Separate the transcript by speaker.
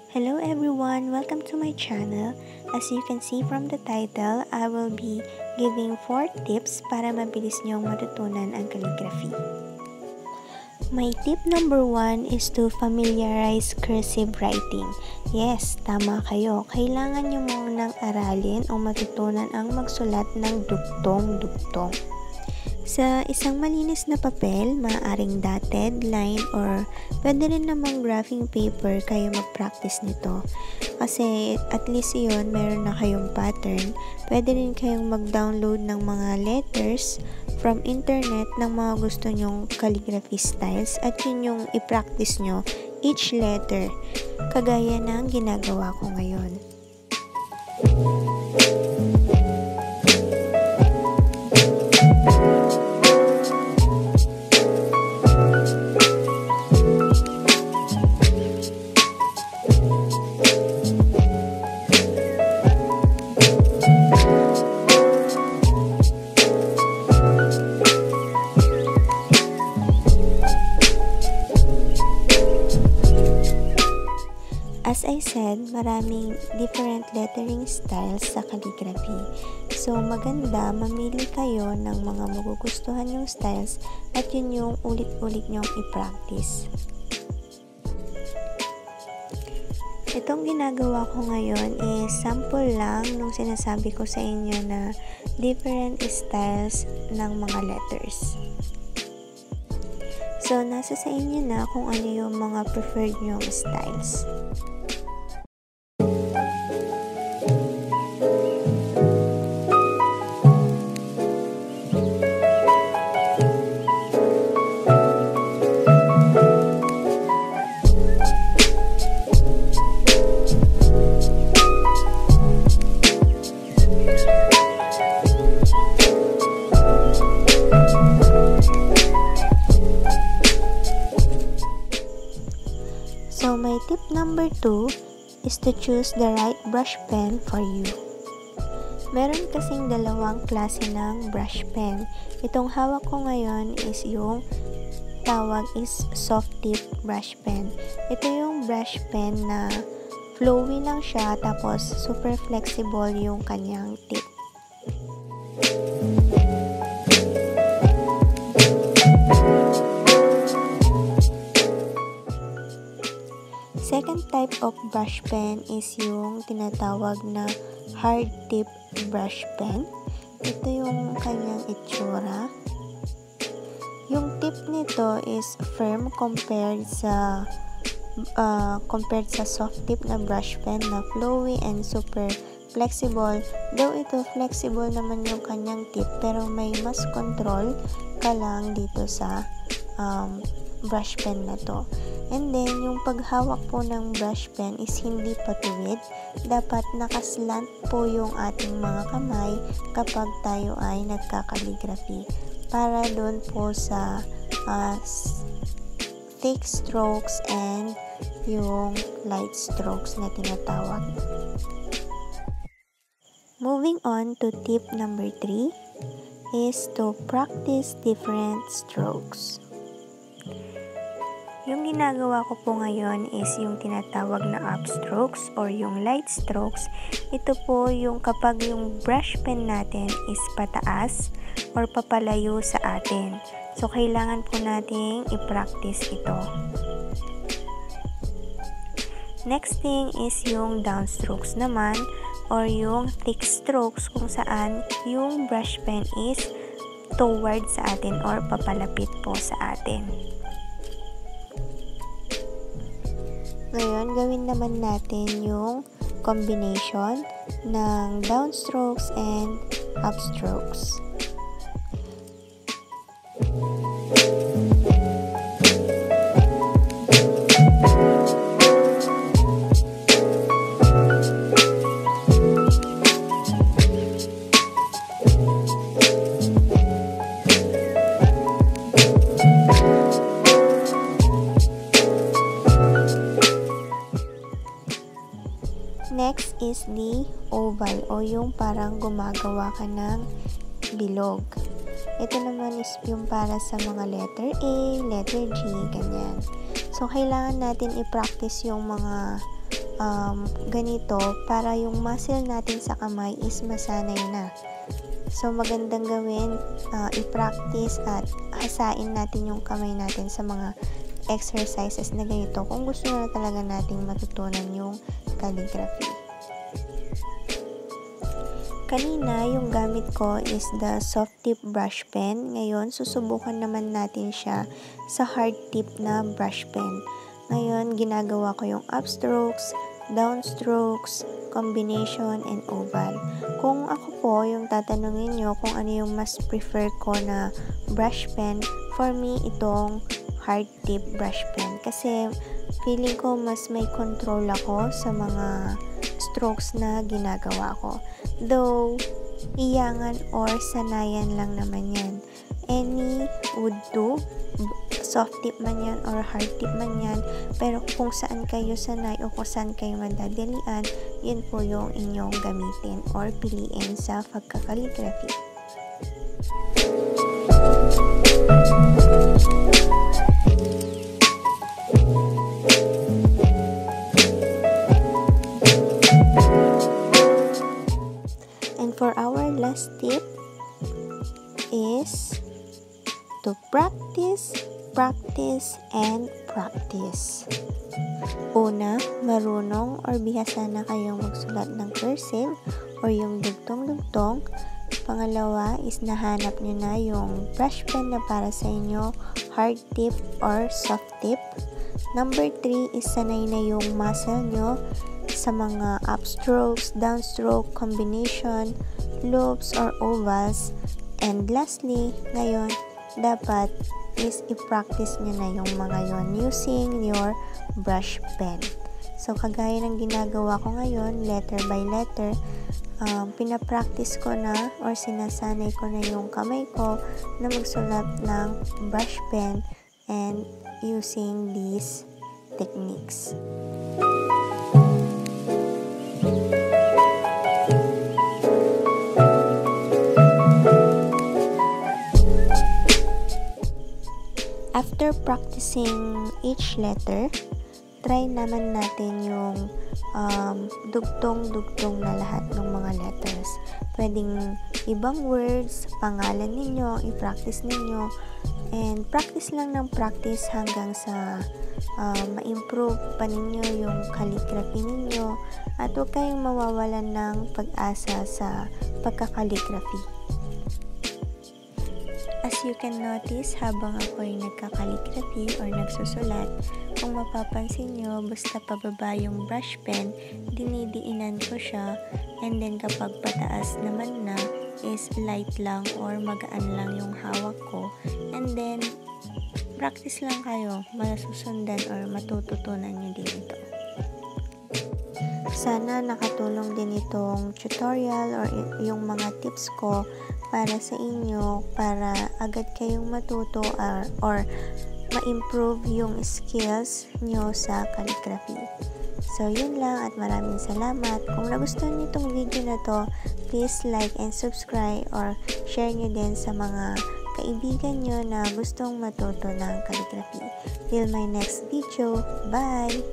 Speaker 1: Hello everyone, welcome to my channel. As you can see from the title, I will be giving 4 tips para mabilis niyong matutunan ang calligraphy. My tip number 1 is to familiarize cursive writing. Yes, tama kayo. Kailangan niyo munang aralin o matutunan ang magsulat ng dugtong-dugtong. Sa isang malinis na papel, maaaring dotted line or pwede rin namang graphing paper kayo mag-practice nito. Kasi at least yun, meron na kayong pattern. Pwede rin kayong mag-download ng mga letters from internet ng mga gusto nyong calligraphy styles at yun yung i-practice nyo each letter. Kagaya ng ginagawa ko ngayon. As I said, maraming different lettering styles sa calligraphy. So, maganda mamili kayo ng mga magugustuhan yung styles at yun yung ulit-ulit nyong i-practice. Itong ginagawa ko ngayon is sample lang nung sinasabi ko sa inyo na different styles ng mga letters. So, nasa sa inyo na kung ano yung mga preferred nyong styles. So, my tip number 2 is to choose the right brush pen for you. Meron kasing dalawang klase ng brush pen. Itong hawak ko ngayon is yung tawag is soft tip brush pen. Ito yung brush pen na flowy lang siya tapos super flexible yung kanyang tip. Second type of brush pen is yung tinatawag na hard tip brush pen. Ito yung kanyang itsura. Yung tip nito is firm compared sa soft tip na brush pen na flowy and super flexible. Though ito flexible naman yung kanyang tip pero may mas control ka lang dito sa brush pen na to. And then, yung paghawak po ng brush pen is hindi patuwid. Dapat nakaslant po yung ating mga kamay kapag tayo ay nagka-calligraphy. Para doon po sa thick strokes and yung light strokes na tinatawag. Moving on to tip number 3 is to practice different strokes. Yung ginagawa ko po ngayon is yung tinatawag na upstrokes or yung light strokes. Ito po yung kapag yung brush pen natin is pataas or papalayo sa atin. So, kailangan po nating i-practice ito. Next thing is yung downstrokes naman or yung thick strokes kung saan yung brush pen is towards sa atin or papalapit po sa atin. Ngayon, gawin naman natin yung combination ng downstrokes and upstrokes. Next is the oval o yung parang gumagawa ka ng bilog. Ito naman is yung para sa mga letter A, letter G, ganyan. So, kailangan natin i-practice yung mga ganito para yung muscle natin sa kamay is masanay na. So, magandang gawin, i-practice at hasain natin yung kamay natin sa mga exercises na ganito kung gusto na talaga nating matutunan yung calligraphy. Kanina, yung gamit ko is the soft tip brush pen. Ngayon, susubukan naman natin siya sa hard tip na brush pen. Ngayon, ginagawa ko yung upstrokes, downstrokes, combination, and oval. Kung ako po, yung tatanungin nyo kung ano yung mas prefer ko na brush pen, for me, itong hard tip brush pen. Kasi, feeling ko mas may control ako sa mga strokes na ginagawa ko. Though, iyangan or sanayan lang naman yan. Any would do, soft tip man yan or hard tip man yan, pero kung saan kayo sanay o kung saan kayo madadalian, yun po yung inyong gamitin or piliin sa pagkakaligraphy. And for our last tip is to practice, and practice. Una, marunong or bihasa na kayong magsulat ng cursive or yung dugtong-dugtong. Pangalawa is nahanap nyo na yung brush pen na para sa inyo, hard tip or soft tip. Number 3 is sanay na yung muscle nyo sa mga upstrokes, downstroke, combination, loops or ovals. And lastly, ngayon, dapat is i-practice nyo na yung mga yon using your brush pen. So, kagaya ng ginagawa ko ngayon, letter by letter, pinapractice ko na or sinasanay ko na yung kamay ko na magsulat ng brush pen and using these techniques. After practicing each letter, try naman natin yung dugtong-dugtong na lahat ng mga letters. Pwedeng ibang words, pangalan ninyo, i-practice ninyo, and practice lang ng practice hanggang sa ma-improve pa ninyo yung calligraphy ninyo at huwag kayong mawawalan ng pag-asa sa pagka-calligraphy. As you can notice, habang ako ay nagka-calligraphy or nagsusulat, kung mapapansin nyo, basta pababa yung brush pen, dinidiinan ko siya, and then kapag pataas naman na, is light lang or magaan lang yung hawak ko, and then practice lang kayo, masusundan or matututunan nyo din ito. Sana nakatulong din itong tutorial or yung mga tips ko para sa inyo, para agad kayong matuto or ma-improve yung skills nyo sa calligraphy. So, yun lang at maraming salamat. Kung nagustuhan niyo itong video na to, please like and subscribe or share nyo din sa mga kaibigan nyo na gustong matuto ng calligraphy. Till my next video. Bye!